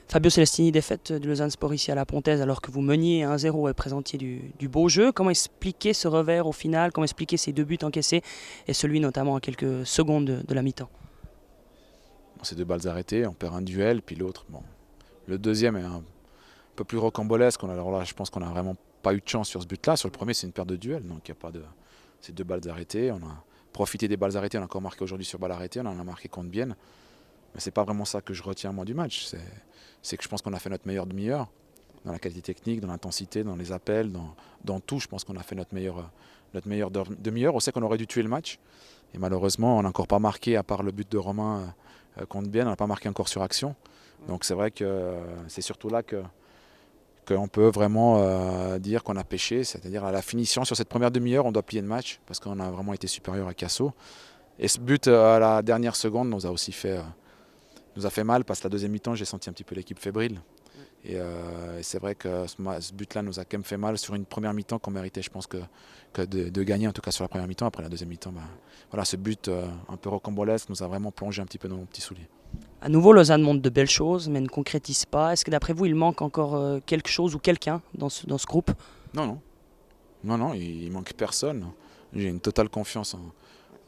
Fabio Celestini, défaite de Lausanne Sport ici à la Pontaise alors que vous meniez 1-0 et présentiez du beau jeu. Comment expliquer ce revers au final? Comment expliquer ces 2 buts encaissés et celui notamment à quelques secondes de la mi-temps? Bon, c'est deux balles arrêtées, on perd un duel, puis l'autre, bon. Le deuxième est un peu plus rocambolesque. Alors là, je pense qu'on n'a vraiment pas eu de chance sur ce but-là. Sur le premier, c'est une paire de duels, donc il y a pas de. C'est deux balles arrêtées. On a profité des balles arrêtées, on a encore marqué aujourd'hui sur balles arrêtées, on en a marqué contre Bienne. Mais c'est pas vraiment ça que je retiens moi du match. C'est que je pense qu'on a fait notre meilleure demi-heure dans la qualité technique, dans l'intensité, dans les appels, dans tout. Je pense qu'on a fait notre meilleure demi-heure. On sait qu'on aurait dû tuer le match. Et malheureusement, on n'a encore pas marqué, à part le but de Romain contre Bienne, on n'a pas marqué encore sur action. Donc c'est vrai que c'est surtout là qu'on peut vraiment dire qu'on a pêché, c'est-à-dire à la finition sur cette première demi-heure, on doit plier le match parce qu'on a vraiment été supérieur à Casso. Et ce but à la dernière seconde nous a aussi nous a fait mal parce que la deuxième mi-temps, j'ai senti un petit peu l'équipe fébrile. Et c'est vrai que ce but-là nous a quand même fait mal sur une première mi-temps qu'on méritait, je pense, que de gagner, en tout cas sur la première mi-temps. Après la deuxième mi-temps, voilà, ce but un peu rocambolesque nous a vraiment plongé un petit peu dans nos petits souliers. À nouveau, Lausanne montre de belles choses mais ne concrétise pas. Est-ce que d'après vous, il manque encore quelque chose ou quelqu'un dans ce groupe? Non, non, non, non, il manque personne. J'ai une totale confiance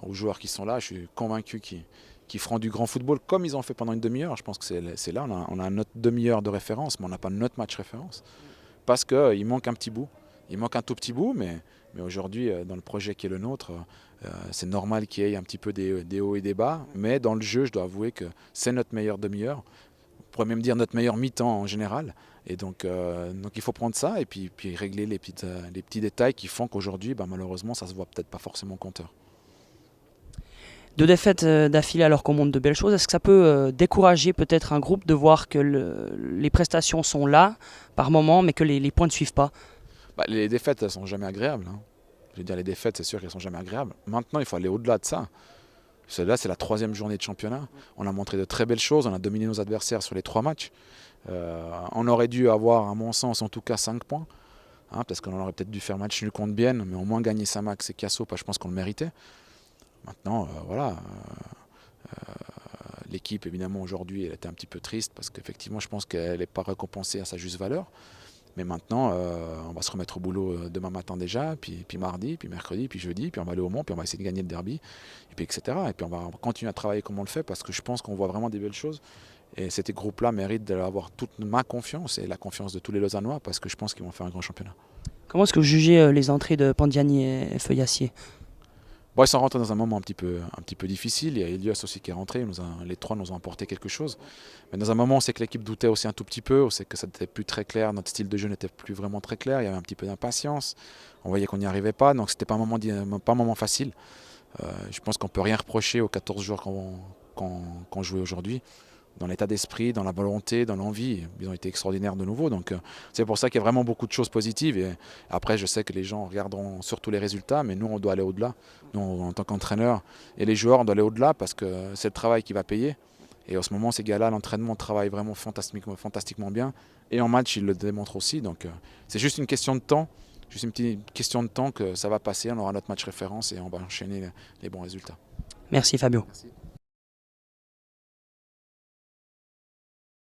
aux joueurs qui sont là. Je suis convaincu qu'ils feront du grand football comme ils ont fait pendant une demi-heure. Je pense que c'est là, on a notre demi-heure de référence, mais on n'a pas notre match référence. Parce qu'il manque un petit bout. Il manque un tout petit bout, mais aujourd'hui, dans le projet qui est le nôtre, c'est normal qu'il y ait un petit peu des hauts et des bas. Mais dans le jeu, je dois avouer que c'est notre meilleure demi-heure. On pourrait même dire notre meilleur mi-temps en général. Et donc il faut prendre ça et puis régler les petits détails qui font qu'aujourd'hui, malheureusement, ça se voit peut-être pas forcément au compteur. 2 défaites d'affilée alors qu'on montre de belles choses. Est-ce que ça peut décourager peut-être un groupe de voir que les prestations sont là par moment mais que les points ne suivent pas? Les défaites, elles sont jamais agréables, hein. Je veux dire, les défaites, c'est sûr qu'elles sont jamais agréables. Maintenant, il faut aller au-delà de ça. Là, c'est la troisième journée de championnat. On a montré de très belles choses. On a dominé nos adversaires sur les 3 matchs. On aurait dû avoir, à mon sens, en tout cas 5 points. Hein, parce qu'on aurait peut-être dû faire match nul contre Bienne, mais au moins gagner Saint-Max et Casso, je pense qu'on le méritait. Maintenant, voilà. L'équipe, évidemment, aujourd'hui, elle était un petit peu triste parce qu'effectivement, je pense qu'elle n'est pas récompensée à sa juste valeur. Mais maintenant, on va se remettre au boulot demain matin déjà, puis mardi, puis mercredi, puis jeudi, puis on va aller au Mans, puis on va essayer de gagner le derby, et puis etc. Et puis on va continuer à travailler comme on le fait parce que je pense qu'on voit vraiment des belles choses. Et ces groupes-là méritent d'avoir toute ma confiance et la confiance de tous les Lausannois parce que je pense qu'ils vont faire un grand championnat. Comment est-ce que vous jugez les entrées de Pandiani et Feuillassier? Bon, ils sont rentrés dans un moment un petit peu difficile. Il y a Elias aussi qui est rentré. Les trois nous ont apporté quelque chose. Mais dans un moment, on sait que l'équipe doutait aussi un tout petit peu. On sait que ça n'était plus très clair. Notre style de jeu n'était plus vraiment très clair. Il y avait un petit peu d'impatience. On voyait qu'on n'y arrivait pas. Donc, c'était pas pas un moment facile. Je pense qu'on ne peut rien reprocher aux 14 joueurs qu'on jouait aujourd'hui. Dans l'état d'esprit, dans la volonté, dans l'envie. Ils ont été extraordinaires de nouveau. Donc c'est pour ça qu'il y a vraiment beaucoup de choses positives. Et après, je sais que les gens regarderont surtout les résultats, mais nous, on doit aller au-delà. Nous, en tant qu'entraîneur et les joueurs, on doit aller au-delà parce que c'est le travail qui va payer. Et en ce moment, ces gars-là, l'entraînement travaille vraiment fantastiquement bien. Et en match, ils le démontrent aussi. Donc c'est juste une question de temps. Juste une petite question de temps que ça va passer. On aura notre match référence et on va enchaîner les bons résultats. Merci Fabio. Merci.